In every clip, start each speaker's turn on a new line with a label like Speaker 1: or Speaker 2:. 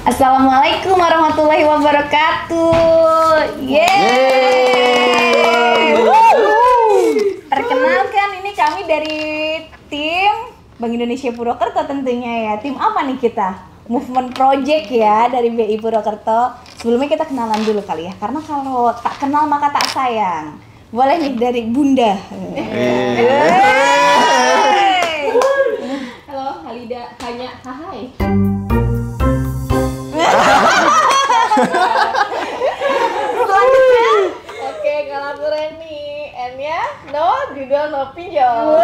Speaker 1: Assalamualaikum warahmatullahi wabarakatuh. Yeay. Perkenalkan, ini kami dari tim Bank Indonesia Purwokerto tentunya ya. Tim apa nih kita? Movement Project ya dari BI Purwokerto. Sebelumnya kita kenalan dulu kali ya, karena kalau tak kenal maka tak sayang. Boleh nih dari Bunda.
Speaker 2: Halo, Halida hanya hai.
Speaker 1: Selanjutnya,
Speaker 2: Oke, kalau aku Reni, N-nya no judul no pinjol.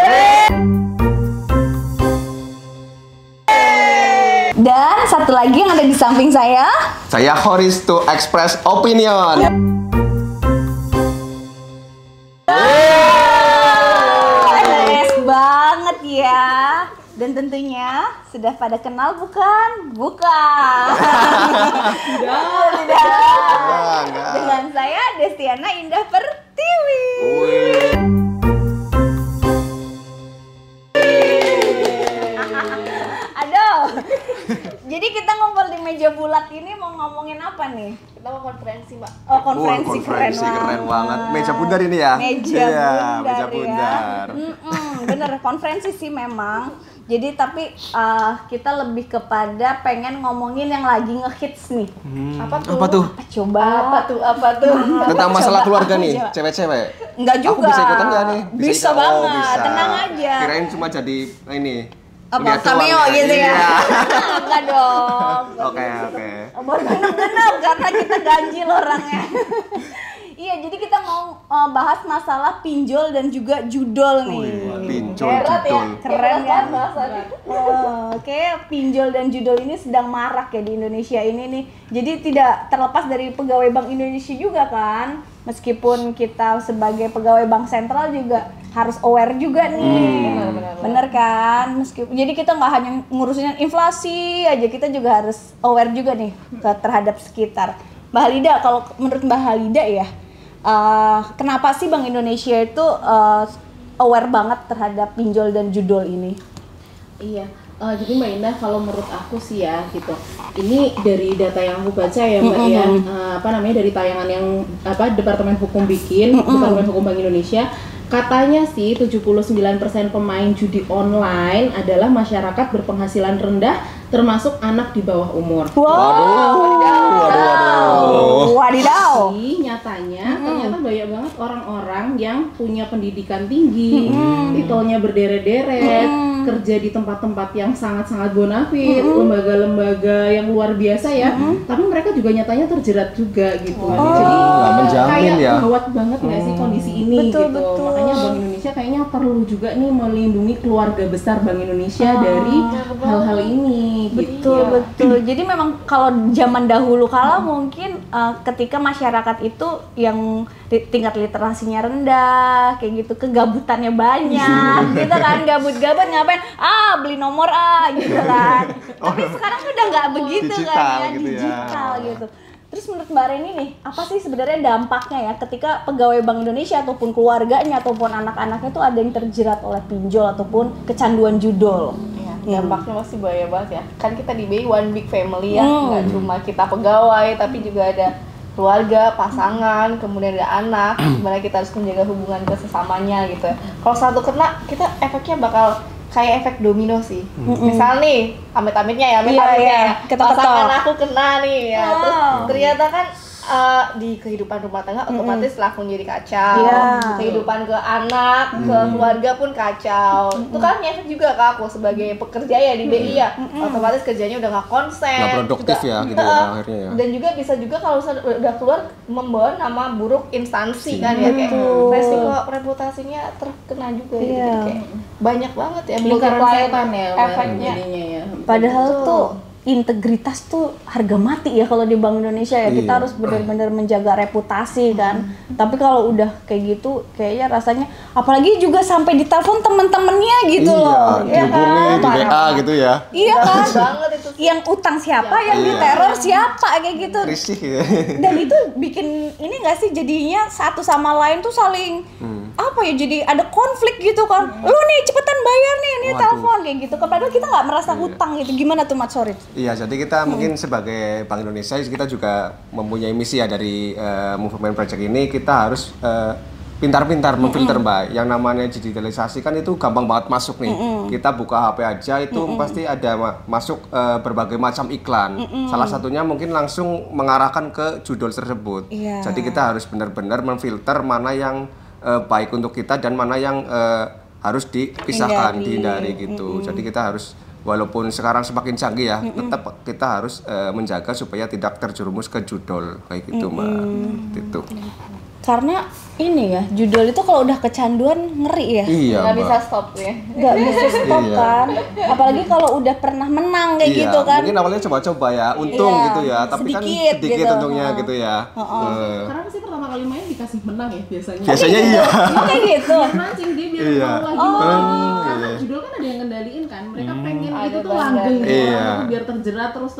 Speaker 1: dan satu lagi yang ada di samping saya.
Speaker 3: Saya Horis to express opinion.
Speaker 1: Nice banget ya. Dan tentunya sudah pada kenal bukan? Bukan. Tidak.
Speaker 3: Enggak.
Speaker 1: Dengan saya Destiana Indah Pertiwi. Aduh. Jadi kita ngumpul di meja bulat ini mau ngomongin apa nih?
Speaker 2: Kita mau konferensi, Mbak.
Speaker 1: Oh, konferensi
Speaker 3: keren banget. Meja bundar ini ya?
Speaker 1: Meja bundar
Speaker 3: meja
Speaker 1: ya.
Speaker 3: bundar.
Speaker 1: Bener, konferensi sih memang. Jadi tapi kita lebih kepada pengen ngomongin yang lagi ngehits nih.
Speaker 2: Apa tuh?
Speaker 3: Apa tuh?
Speaker 1: Coba.
Speaker 2: Apa tuh?
Speaker 3: Tentang masalah keluarga nih,
Speaker 1: Coba.
Speaker 3: cewek-cewek.
Speaker 1: Enggak juga.
Speaker 3: Aku bisa ikutan nggak nih?
Speaker 1: Bisa
Speaker 3: ikut.
Speaker 1: banget,
Speaker 3: bisa.
Speaker 1: tenang aja.
Speaker 3: Kirain cuma jadi ini.
Speaker 1: Apa
Speaker 3: lihat doang
Speaker 1: cameo gitu ya?
Speaker 3: Iya.
Speaker 1: Enggak dong.
Speaker 3: Oke.
Speaker 1: Baru genep karena kita ganjil orangnya. Iya, jadi kita mau bahas masalah pinjol dan juga judol nih.
Speaker 3: Pinjol,
Speaker 2: Berat ya?
Speaker 3: judul.
Speaker 1: Keren kan?
Speaker 2: Bahasanya.
Speaker 1: Oke, pinjol dan judol ini sedang marak ya di Indonesia ini nih. Jadi tidak terlepas dari pegawai Bank Indonesia juga kan. Meskipun kita sebagai pegawai Bank Sentral juga harus aware juga nih. Bener kan? Meskipun jadi kita nggak hanya ngurusin inflasi aja, kita juga harus aware juga nih terhadap sekitar. Mbak Halida, kalau menurut Mbak Halida ya, kenapa sih Bank Indonesia itu aware banget terhadap pinjol dan judol ini?
Speaker 2: Iya. Jadi Mbak Indah, kalau menurut aku sih ya gitu. Ini dari data yang aku baca ya Mbak ya, dari tayangan yang Departemen Hukum bikin, Departemen Hukum Bank Indonesia. Katanya sih 79% pemain judi online adalah masyarakat berpenghasilan rendah, termasuk anak di bawah umur.
Speaker 1: Wadidaw.
Speaker 2: Tapi nyatanya ternyata banyak banget orang-orang yang punya pendidikan tinggi, titelnya berderet-deret, kerja di tempat-tempat yang sangat-sangat bonafit, lembaga-lembaga yang luar biasa ya. Tapi mereka juga nyatanya terjerat juga gitu. Jadi
Speaker 3: Nggak menjamin
Speaker 2: kayak
Speaker 3: ya.
Speaker 2: gawat banget nggak sih kondisi ini
Speaker 1: Betul,
Speaker 2: gitu.
Speaker 1: betul.
Speaker 2: Makanya Bank Indonesia kayaknya perlu juga nih melindungi keluarga besar Bank Indonesia dari hal-hal ini.
Speaker 1: Betul. Jadi memang kalau zaman dahulu kala mungkin ketika masyarakat itu yang tingkat literasinya rendah, kayak gitu, kegabutannya banyak, gitu kan, gabut-gabut ngapain? Beli nomor gitu kan. Tapi sekarang udah nggak begitu
Speaker 3: Digital
Speaker 1: kan ya,
Speaker 3: gitu ya.
Speaker 1: digital gitu. Terus menurut Mbak Reni nih, apa sih sebenarnya dampaknya ya ketika pegawai Bank Indonesia ataupun keluarganya ataupun anak-anaknya tuh ada yang terjerat oleh pinjol ataupun kecanduan judol?
Speaker 2: Dampaknya pasti bahaya banget ya. Kan kita di BI one big family ya, nggak cuma kita pegawai, tapi juga ada keluarga, pasangan, kemudian ada anak. Gimana kita harus menjaga hubungan kesesamanya gitu. Kalau satu kena, kita efeknya bakal kayak efek domino sih. Misal nih, amit-amitnya ya,
Speaker 1: ketok-ketok.
Speaker 2: pasangan aku kena nih ya. Terus
Speaker 1: Oh.
Speaker 2: ternyata kan di kehidupan rumah tangga otomatis langsung jadi kacau.
Speaker 1: Iya.
Speaker 2: Kehidupan ke anak, ke keluarga pun kacau. Itu kan ngefek juga ke aku sebagai pekerja ya di BI ya. Otomatis kerjanya udah nggak konsen.
Speaker 3: Nggak produktif
Speaker 2: juga,
Speaker 3: ya gitu ya akhirnya ya.
Speaker 2: Dan juga bisa juga kalau udah keluar membawa nama buruk instansi kan ya, kayak
Speaker 1: Betul.
Speaker 2: resiko reputasinya terkena juga gitu.
Speaker 1: Iya.
Speaker 2: Jadi kayak banyak banget ya
Speaker 4: Lingkaran
Speaker 2: multiplier
Speaker 4: setan ya
Speaker 2: efeknya.
Speaker 4: jadinya ya.
Speaker 1: Padahal
Speaker 2: Betul.
Speaker 1: tuh integritas tuh harga mati ya kalau di Bank Indonesia ya. Kita
Speaker 3: Iya.
Speaker 1: harus benar-benar menjaga reputasi kan. Tapi kalau udah kayak gitu kayaknya rasanya apalagi juga sampai ditelepon temen-temennya gitu loh.
Speaker 3: Iya, dihubungi di WA gitu ya.
Speaker 1: Iya kan?
Speaker 2: banget itu sih.
Speaker 1: Yang utang siapa, yang
Speaker 3: Iya.
Speaker 1: diteror siapa kayak gitu.
Speaker 3: Risih ya.
Speaker 1: Dan itu bikin ini nggak sih jadinya satu sama lain tuh saling apa ya, jadi ada konflik gitu kan. Lu nih cepetan bayar nih, ini
Speaker 3: Waduh.
Speaker 1: telepon kayak gitu. Padahal kita nggak merasa hutang gitu. Gimana tuh Mat Sorry?
Speaker 3: Iya, jadi kita mungkin sebagai Bank Indonesia kita juga mempunyai misi ya dari Movement Project ini. Kita harus pintar-pintar memfilter Mbak. Yang namanya digitalisasi kan itu gampang banget masuk nih. Kita buka HP aja itu pasti ada masuk berbagai macam iklan. Salah satunya mungkin langsung mengarahkan ke judul tersebut.
Speaker 1: Iya.
Speaker 3: Jadi kita harus benar-benar memfilter mana yang baik untuk kita dan mana yang harus dipisahkan, dihindari gitu. Jadi kita harus walaupun sekarang semakin canggih ya, tetap kita harus menjaga supaya tidak terjerumus ke judul kayak gitu Mbak. Gitu.
Speaker 1: Karena ini ya, judul itu kalau udah kecanduan ngeri ya.
Speaker 3: Iya
Speaker 4: Nggak
Speaker 3: Mbak.
Speaker 4: bisa stop ya.
Speaker 1: Nggak bisa stop
Speaker 3: Iya.
Speaker 1: kan. Apalagi kalau udah pernah menang kayak
Speaker 3: Iya,
Speaker 1: gitu kan.
Speaker 3: mungkin awalnya coba-coba ya, untung
Speaker 1: Iya,
Speaker 3: gitu ya, tapi kan
Speaker 1: sedikit
Speaker 3: sedikit
Speaker 1: gitu.
Speaker 3: untungnya gitu ya.
Speaker 2: Karena pasti pertama kali main dikasih menang ya biasanya.
Speaker 3: Biasanya iya.
Speaker 1: Oh kayak gitu.
Speaker 2: Biar mancing dia biar
Speaker 3: Iya.
Speaker 2: mau lagi. Karena judul kan ada yang ngendaliin kan. Mereka pengen
Speaker 4: Ada
Speaker 2: itu tuh
Speaker 4: bangga.
Speaker 2: langgeng gitu.
Speaker 3: Iya.
Speaker 2: Orang tuh biar terjerat terus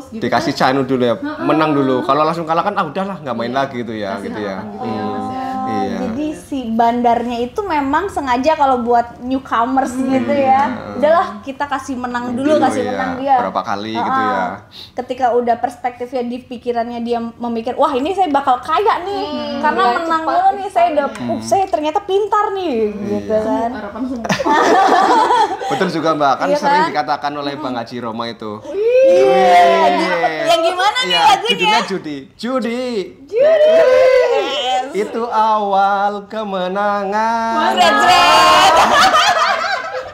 Speaker 2: gitu.
Speaker 3: Dikasih
Speaker 2: kan.
Speaker 3: channel dulu ya, menang dulu. Kalau langsung kalah kan udahlah nggak main lagi gitu ya,
Speaker 2: Kasih
Speaker 3: gitu ya.
Speaker 2: harapan gitu ya, Mas ya.
Speaker 3: Iya.
Speaker 1: Jadi si bandarnya itu memang sengaja kalau buat newcomers gitu ya. Udahlah kita kasih menang dulu, kasih
Speaker 3: ya,
Speaker 1: menang dia.
Speaker 3: berapa kali gitu ya.
Speaker 1: Ketika udah perspektifnya di pikirannya dia memikir, wah ini saya bakal kaya nih karena
Speaker 4: udah
Speaker 1: menang
Speaker 4: cepat
Speaker 1: dulu nih, saya udah,
Speaker 3: Hmm.
Speaker 1: saya ternyata pintar nih, gitu kan.
Speaker 2: Harapan semua.
Speaker 3: Betul juga Mbak, kan
Speaker 1: Iya
Speaker 3: sering
Speaker 1: kan?
Speaker 3: dikatakan oleh Bang Haji Roma itu.
Speaker 1: Yang gimana nih
Speaker 3: Iya,
Speaker 1: lagunya?
Speaker 3: judulnya judi. Itu awal kemenangan.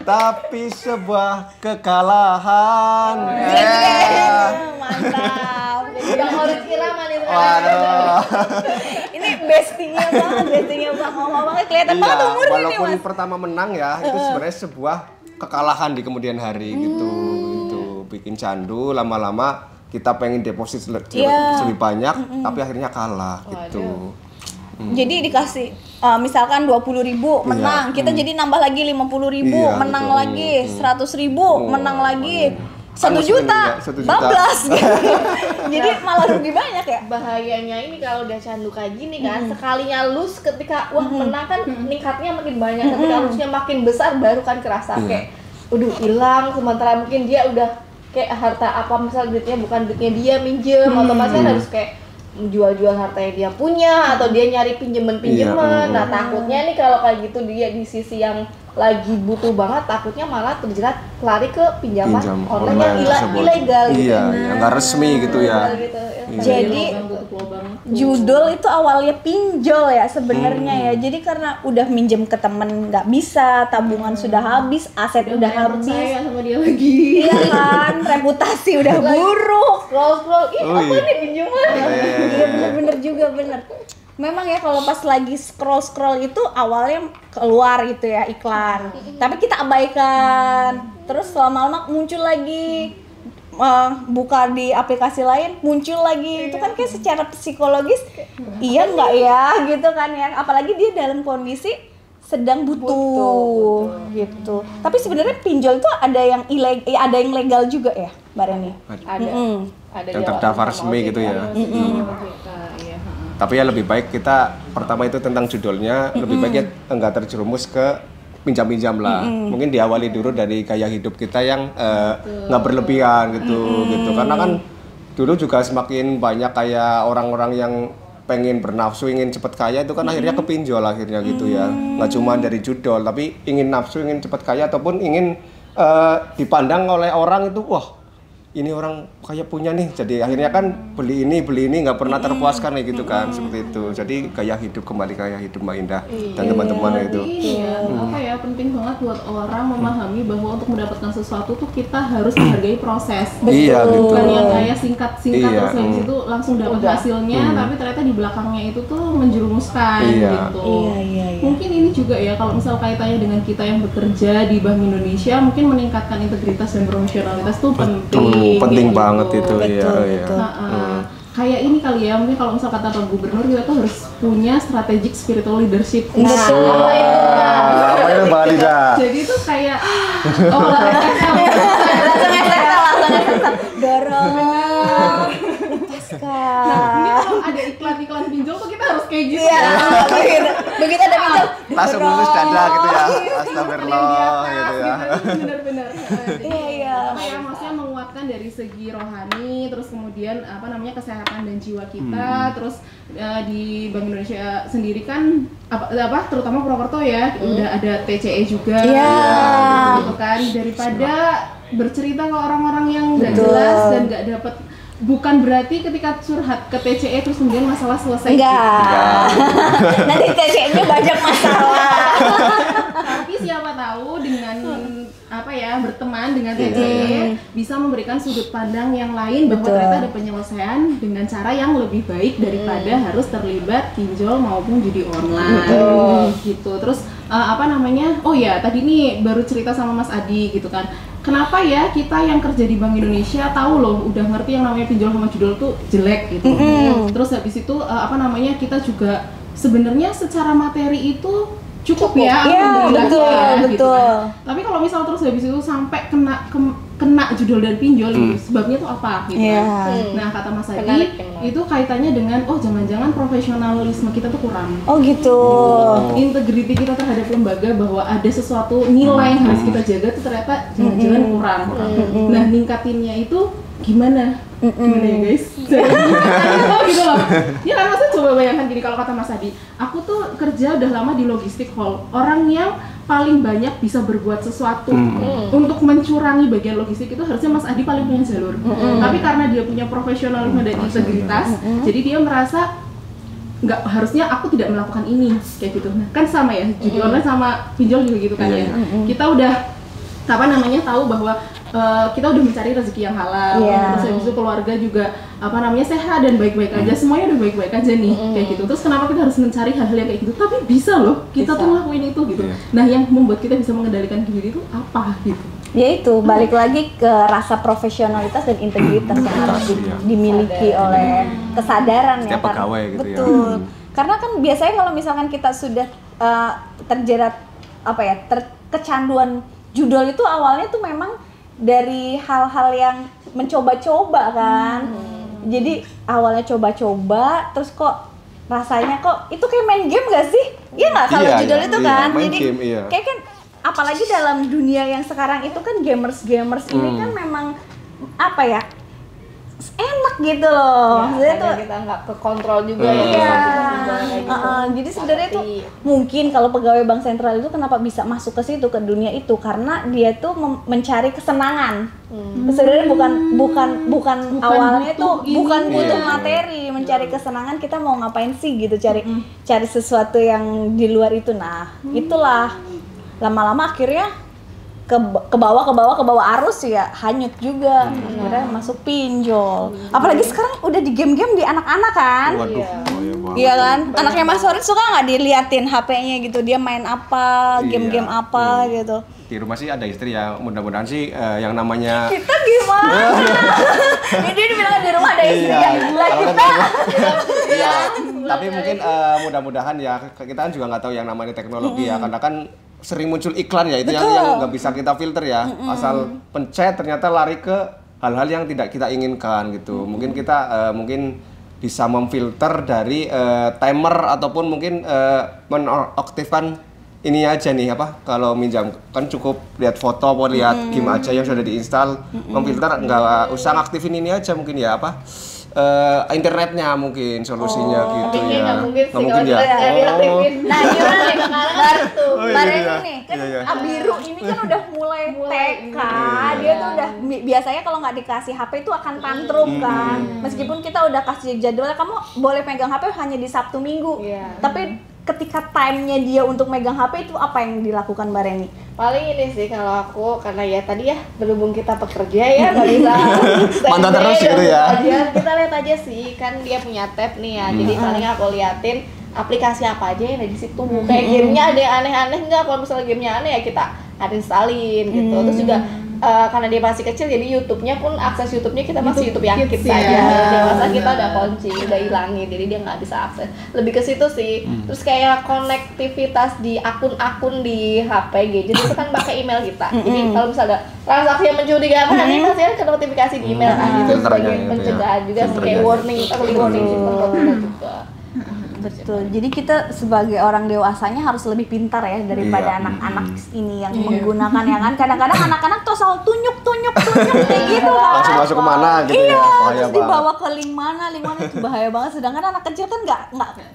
Speaker 3: Tapi sebuah kekalahan.
Speaker 1: Mantap.
Speaker 4: Bang Horis Kirama nih.
Speaker 3: Waduh.
Speaker 1: Ini bestinya Bang Ngomong-ngomongnya kelihatan banget
Speaker 3: Iya,
Speaker 1: umurnya nih
Speaker 3: walaupun
Speaker 1: Mas.
Speaker 3: pertama menang ya, itu sebenarnya sebuah kekalahan di kemudian hari gitu. Itu bikin candu, lama-lama kita pengen deposit
Speaker 1: Iya.
Speaker 3: lebih banyak, tapi akhirnya kalah gitu.
Speaker 1: Jadi dikasih misalkan 20.000 menang, kita jadi nambah lagi 50.000,
Speaker 3: Iya,
Speaker 1: menang
Speaker 3: betul.
Speaker 1: lagi 100.000, menang lagi 1
Speaker 3: Kan
Speaker 1: juta,
Speaker 3: masukin, ya, 1 juta.
Speaker 1: bablas gitu. Jadi malah lebih banyak ya.
Speaker 4: Bahayanya ini kalau udah candu kayak gini kan, sekalinya lose ketika wah menang kan meningkatnya makin banyak, ketika lose-nya makin besar baru kan kerasa kayak udah hilang, sementara mungkin dia udah kayak harta apa misal duitnya bukan duitnya dia minjem, otomatis kan harus kayak jual-jual harta yang dia punya atau dia nyari pinjeman-pinjeman.
Speaker 3: Iya,
Speaker 4: Nah takutnya nih kalau kayak gitu dia di sisi yang lagi butuh banget, takutnya malah terjerat lari ke pinjaman
Speaker 3: Pinjam
Speaker 4: online yang
Speaker 3: tersebut.
Speaker 4: ilegal gitu.
Speaker 3: Iya, yang nggak resmi gitu ya.
Speaker 4: Gitu, ya.
Speaker 1: Jadi judul itu awalnya pinjol ya sebenarnya ya. Jadi karena udah minjem ke temen nggak bisa, tabungan sudah habis, aset udah habis.
Speaker 2: Saya sama dia lagi.
Speaker 1: Iya kan, reputasi udah buruk.
Speaker 4: Scroll, ih
Speaker 3: Oh,
Speaker 4: apa
Speaker 3: iya.
Speaker 4: nih pinjaman?
Speaker 1: Iya bener-bener juga bener. Memang ya kalau pas lagi scroll itu awalnya keluar gitu ya iklan, tapi kita abaikan. Terus lama-lama muncul lagi, buka di aplikasi lain muncul lagi. Itu kan kayak secara psikologis, iya nggak ya gitu kan ya. Apalagi dia dalam kondisi sedang butuh gitu. Tapi sebenarnya pinjol itu ada yang ilegal, ada yang legal juga ya, Mbak Reni.
Speaker 4: Ada. Ada
Speaker 3: Yang
Speaker 4: di
Speaker 3: terdaftar
Speaker 4: awal
Speaker 3: resmi
Speaker 4: sama
Speaker 3: gitu
Speaker 4: OJK.
Speaker 3: ya.
Speaker 2: Iya.
Speaker 3: Tapi ya lebih baik kita pertama itu tentang judulnya, lebih baik ya enggak terjerumus ke pinjam-pinjam lah. Mungkin diawali dulu dari gaya hidup kita yang nggak berlebihan gitu. Karena kan dulu juga semakin banyak kayak orang-orang yang pengen bernafsu, ingin cepet kaya itu kan akhirnya kepinjol akhirnya gitu ya. Nggak cuma dari judul, tapi ingin nafsu, ingin cepet kaya ataupun ingin dipandang oleh orang itu, wah ini orang kayak punya nih, jadi akhirnya kan beli ini nggak pernah terpuaskan kayak gitu kan, seperti itu. Jadi gaya hidup, kembali gaya hidup Mbak Indah dan teman-teman itu.
Speaker 2: Ini ya, apa ya, penting banget buat orang memahami bahwa untuk mendapatkan sesuatu tuh kita harus menghargai proses.
Speaker 3: Iya gitu.
Speaker 2: Bukan yang kayak singkat
Speaker 3: Iya,
Speaker 2: terus dari situ langsung dapat hasilnya, tapi ternyata di belakangnya itu tuh menjerumuskan
Speaker 3: Iya.
Speaker 2: gitu.
Speaker 1: Iya.
Speaker 2: Mungkin ini juga ya kalau misal kaitannya dengan kita yang bekerja di Bank Indonesia, mungkin meningkatkan integritas dan profesionalitas tuh
Speaker 3: Penting
Speaker 2: gitu.
Speaker 3: banget itu, iya.
Speaker 2: Kayak ini kali ya, mungkin kalau misal kata Pak Gubernur kita tuh harus punya strategic spiritual leadership.
Speaker 3: Apa itu Mbak Indah?
Speaker 2: Jadi itu kayak langsung
Speaker 1: dorong
Speaker 2: Nah, ini kalau ada iklan-iklan pinjol tuh kita harus kayak gitu.
Speaker 1: Iya, begitu ada pinjol.
Speaker 3: Langsung lulus dada gitu ya. Astagfirullah gitu ya.
Speaker 2: Bener-bener.
Speaker 1: Iya.
Speaker 2: Apa ya, maksudnya menguatkan dari segi rohani, terus kemudian apa namanya kesehatan dan jiwa kita, terus di Bank Indonesia sendiri kan apa terutama Purwokerto ya udah ada TCE juga, gitu kan, daripada bercerita ke orang-orang yang nggak jelas dan nggak dapat. Bukan berarti ketika curhat ke TCE terus kemudian masalah selesai.
Speaker 1: Enggak. Nanti TCE-nya banyak masalah.
Speaker 2: Tapi siapa tahu dengan apa ya berteman dengan TCE bisa memberikan sudut pandang yang lain bahwa ternyata ada penyelesaian dengan cara yang lebih baik daripada harus terlibat pinjol maupun judi online. Gitu. Terus apa namanya? Oh ya, tadi nih baru cerita sama Mas Adi gitu kan. Kenapa ya kita yang kerja di Bank Indonesia tahu loh udah ngerti yang namanya pinjol sama judul tuh jelek gitu. Terus habis itu apa namanya kita juga sebenarnya secara materi itu cukup ya,
Speaker 1: betul,
Speaker 2: gitu kan. Tapi kalau misal terus habis itu sampai kena judul dan pinjol gitu, sebabnya tuh apa gitu kan. Nah kata Mas Adi itu kaitannya dengan jangan-jangan profesionalisme kita tuh kurang.
Speaker 1: Oh gitu.
Speaker 2: Integriti kita terhadap lembaga bahwa ada sesuatu nilai yang harus kita jaga tuh ternyata jangan-jangan kurang. Nah ningkatinnya itu gimana ya guys? Gitu loh. Ya kan maksudnya coba bayangkan gini, kalau kata Mas Adi, aku tuh kerja udah lama di logistik hall, orang yang paling banyak bisa berbuat sesuatu untuk mencurangi bagian logistik itu harusnya Mas Adi paling punya jalur. Tapi karena dia punya profesionalisme dan integritas, jadi dia merasa nggak harusnya aku tidak melakukan ini kayak gitu. Nah kan sama ya, judi online sama pinjol juga gitu kan ya. Kita udah tahu bahwa kita udah mencari rezeki yang halal, terus habis itu keluarga juga sehat dan baik-baik aja, semuanya udah baik-baik aja nih kayak gitu. Terus kenapa kita harus mencari hal-hal yang kayak gitu? Tapi bisa loh kita tuh ngelakuin itu gitu. Nah yang membuat kita bisa mengendalikan diri itu apa gitu?
Speaker 1: Ya itu balik lagi ke rasa profesionalitas dan integritas yang harus dimiliki oleh kesadaran
Speaker 3: setiap pegawai gitu ya.
Speaker 1: Betul. Karena kan biasanya kalau misalkan kita sudah terjerat kecanduan judul itu awalnya tuh memang dari hal-hal yang mencoba-coba kan. Jadi awalnya coba-coba, terus kok rasanya kok itu kayak main game gak sih? Iya nggak kalau judul itu kan?
Speaker 3: Main
Speaker 1: jadi
Speaker 3: game,
Speaker 1: kayak kan apalagi dalam dunia yang sekarang itu kan gamers ini kan memang enak gitu loh.
Speaker 4: Ya, tuh kita nggak ke kontrol juga
Speaker 1: jadi sebenarnya itu mungkin kalau pegawai bank sentral itu kenapa bisa masuk ke situ, ke dunia itu, karena dia tuh mencari kesenangan. Sebenarnya bukan awalnya tuh bukan butuh materi, mencari kesenangan. Kita mau ngapain sih gitu, cari sesuatu yang di luar itu. Nah itulah lama-lama akhirnya ke bawah arus ya, hanyut juga. Akhirnya masuk pinjol. Apalagi sekarang udah di game-game di anak-anak kan. Iya kan? Anaknya Mas Sorit suka nggak diliatin HP-nya gitu, dia main apa, game-game apa gitu.
Speaker 3: Di rumah sih ada istri ya, mudah-mudahan sih yang namanya
Speaker 1: kita gimana? Dia dibilang di rumah ada istri ya. Kita
Speaker 3: iya, tapi mungkin mudah-mudahan ya, kita kan juga nggak tahu yang namanya teknologi ya, karena kan sering muncul iklan ya, itu yang nggak bisa kita filter ya. Asal pencet ternyata lari ke hal-hal yang tidak kita inginkan gitu. Mungkin kita bisa memfilter dari timer ataupun mungkin menaktifkan ini aja nih kalau minjam kan cukup lihat foto atau lihat game aja yang sudah diinstal. Memfilter nggak usah aktifin ini aja mungkin ya internetnya mungkin solusinya gitu ya.
Speaker 4: Nggak mungkin ya.
Speaker 1: Nah gimana nih baru ini nih kan Abiru ini kan udah mulai TK, dia tuh udah biasanya kalau nggak dikasih HP itu akan tantrum kan. Meskipun kita udah kasih jadwal, kamu boleh pegang HP hanya di Sabtu Minggu, tapi ketika time-nya dia untuk megang HP itu apa yang dilakukan Mbak Reni?
Speaker 4: Paling ini sih kalau aku, karena ya tadi ya berhubung kita pekerja ya nggak bisa
Speaker 3: mantap terus gitu ya.
Speaker 4: Kita lihat aja sih, kan dia punya tab nih ya, jadi paling aku liatin aplikasi apa aja yang ada di situ. Kayak gamenya ada yang aneh-aneh nggak? Kalau misalnya gamenya aneh ya kita installin gitu. Terus juga karena dia masih kecil, jadi YouTube-nya pun akses YouTube-nya kita masih YouTube yang kids aja. Dewasa kita udah kunci, udah hilangin, jadi dia nggak bisa akses. Lebih ke situ sih. Terus kayak konektivitas di akun-akun di HP gadget itu kan pakai email kita. Jadi kalau misalnya transaksi yang mencurigakan, nanti pasti ada notifikasi di email kan. Itu sebagai pencegahan juga, kayak warning, atau warning system buat kita juga.
Speaker 1: Betul. Jadi kita sebagai orang dewasanya harus lebih pintar ya daripada
Speaker 3: Iya.
Speaker 1: anak-anak ini yang menggunakan ya kan. Kadang-kadang anak-anak tuh selalu tunjuk kayak gitu kan.
Speaker 3: Langsung masuk kemana gitu
Speaker 1: Iya,
Speaker 3: ya, bahaya
Speaker 1: terus
Speaker 3: banget.
Speaker 1: dibawa ke link mana itu bahaya banget. Sedangkan anak kecil kan nggak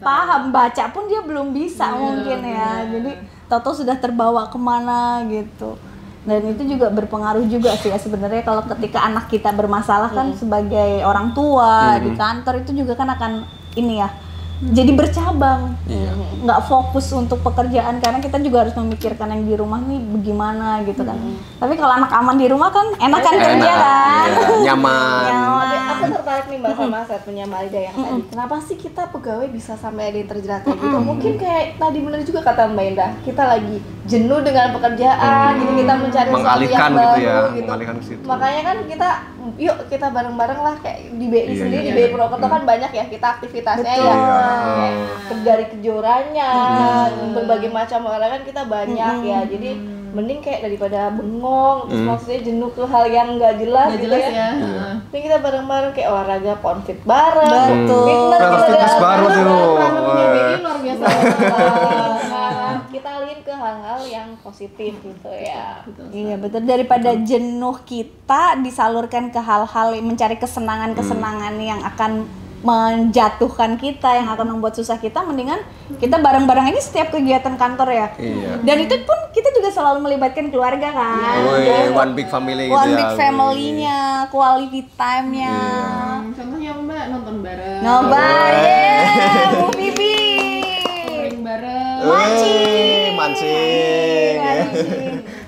Speaker 1: paham, baca pun dia belum bisa mungkin ya. Jadi Toto sudah terbawa kemana gitu. Dan itu juga berpengaruh juga sih ya sebenarnya kalau ketika anak kita bermasalah kan sebagai orang tua di kantor itu juga kan akan ini ya jadi bercabang, nggak fokus untuk pekerjaan karena kita juga harus memikirkan yang di rumah nih bagaimana gitu kan. Tapi kalau anak aman di rumah kan enak kan kerja kan,
Speaker 3: iya, nyaman.
Speaker 4: Tapi aku tertarik nih Mbak sama statementnya Mbak Ida yang tadi. Kenapa sih kita pegawai bisa sampai ada yang terjerat kayak gitu? Mungkin kayak tadi benar juga kata Mbak Indah, kita lagi jenuh dengan pekerjaan, jadi kita mencari sesuatu
Speaker 3: Mengalihkan
Speaker 4: yang baru
Speaker 3: gitu ya,
Speaker 4: gitu.
Speaker 3: mengalihkan ke situ.
Speaker 4: Makanya kan yuk kita bareng-bareng lah kayak di BI
Speaker 3: Iya,
Speaker 4: sendiri,
Speaker 3: iya,
Speaker 4: di BI
Speaker 3: iya.
Speaker 4: Purwokerto kan banyak ya kita aktivitasnya
Speaker 1: Betul.
Speaker 4: ya.
Speaker 3: Iya.
Speaker 4: Kayak dari kejuaraannya, berbagai macam olahraga kan kita banyak ya. Jadi mending kayak daripada bengong, terus maksudnya jenuh ke hal yang nggak jelas
Speaker 2: Nggak
Speaker 4: gitu
Speaker 2: jelas
Speaker 4: ya.
Speaker 2: ya.
Speaker 4: Ini kita bareng-bareng kayak olahraga ponfit bareng,
Speaker 1: Betul.
Speaker 3: Fitness baru tuh.
Speaker 2: Punya BI luar biasa.
Speaker 4: Nah, kita alihin ke hal-hal yang positif gitu ya.
Speaker 1: Iya betul, daripada jenuh kita disalurkan ke hal-hal mencari kesenangan-kesenangan yang akan menjatuhkan kita, yang akan membuat susah kita, mendingan kita bareng-bareng ini setiap kegiatan kantor ya.
Speaker 3: Iya.
Speaker 1: Dan itu pun kita juga selalu melibatkan keluarga kan.
Speaker 3: Woi, one big family gitu
Speaker 1: One
Speaker 3: ya.
Speaker 1: big family-nya, quality time-nya.
Speaker 2: Contohnya Mbak nonton bareng.
Speaker 1: Nobarin, Bu Bibi.
Speaker 2: Touring bareng.
Speaker 3: Mancing. Mancing.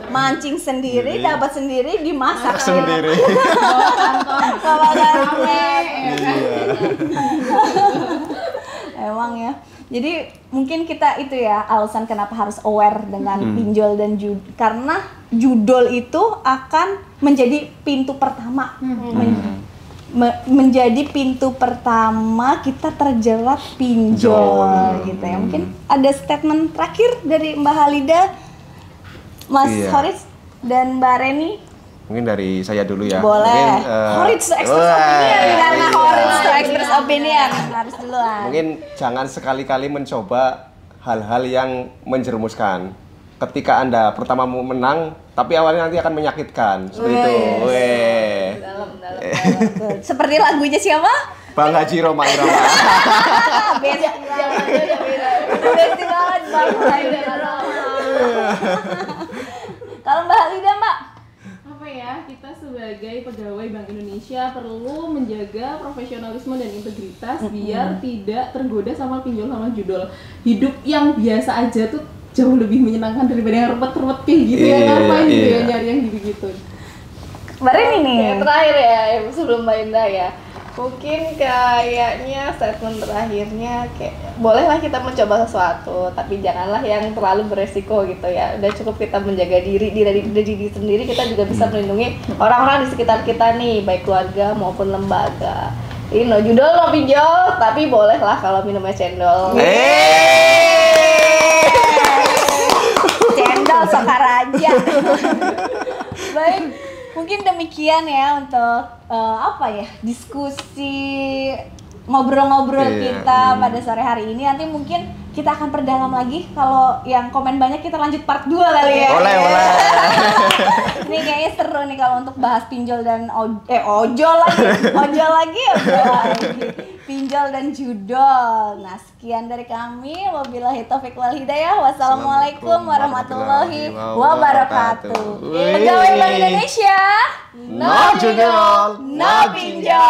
Speaker 1: Mancing sendiri, dapat sendiri, dimasak
Speaker 3: Sendiri.
Speaker 1: Bawa kantong.
Speaker 3: Iya.
Speaker 1: Emang ya. Jadi mungkin kita itu ya alasan kenapa harus aware dengan pinjol dan judol, karena judol itu akan menjadi pintu pertama. Menjadi pintu pertama kita terjerat pinjol gitu ya. Mungkin ada statement terakhir dari Mbak Halida, Mas
Speaker 3: Iya.
Speaker 1: Horis dan Mbak Reni.
Speaker 3: Mungkin dari saya dulu ya.
Speaker 1: Boleh.
Speaker 3: Mungkin,
Speaker 1: Horis to express
Speaker 3: wah,
Speaker 1: opinion karena
Speaker 3: iya.
Speaker 1: Horis to express opinion harus duluan.
Speaker 3: Mungkin jangan sekali-kali mencoba hal-hal yang menjerumuskan. Ketika Anda pertama mau menang, tapi awalnya nanti akan menyakitkan. Seperti itu. Weh.
Speaker 4: Dalam.
Speaker 1: Seperti lagunya siapa?
Speaker 3: Bang Haji Roma Irama.
Speaker 1: Beda.
Speaker 4: Jangan beda.
Speaker 1: Beda banget Bang Halida. Kalau Mbak Halida, Mbak?
Speaker 2: Apa ya, kita sebagai pegawai Bank Indonesia perlu menjaga profesionalisme dan integritas biar tidak tergoda sama pinjol sama judol. Hidup yang biasa aja tuh jauh lebih menyenangkan daripada yang ruwet-ruwet kayak gitu ya.
Speaker 3: Iya,
Speaker 2: Ngapain gitu ya
Speaker 3: iya.
Speaker 2: nyari yang gitu-gitu.
Speaker 1: Mbak Reni nih.
Speaker 4: Yang terakhir ya, sebelum Mbak Indah ya. Mungkin kayaknya statement terakhirnya kayak bolehlah kita mencoba sesuatu, tapi janganlah yang terlalu beresiko gitu ya. Udah cukup kita menjaga diri sendiri, kita juga bisa melindungi orang-orang di sekitar kita nih, baik keluarga maupun lembaga. Ini no judol, no pinjol, tapi bolehlah kalau minumnya cendol.
Speaker 1: Cendol Sokaraja. Baik, mungkin demikian ya untuk diskusi ngobrol-ngobrol
Speaker 3: Iya.
Speaker 1: kita pada sore hari ini. Nanti mungkin kita akan perdalam lagi. Kalau yang komen banyak kita lanjut part 2 kali ya.
Speaker 3: Boleh.
Speaker 1: Ini kayaknya seru nih kalau untuk bahas pinjol dan ojol lagi. Pinjol dan judol. Nah, sekian dari kami. Wabillahi taufiq wal hidayah. Wassalamualaikum warahmatullahi wabarakatuh. Pegawai Bank Indonesia,
Speaker 3: No judol,
Speaker 1: no pinjol.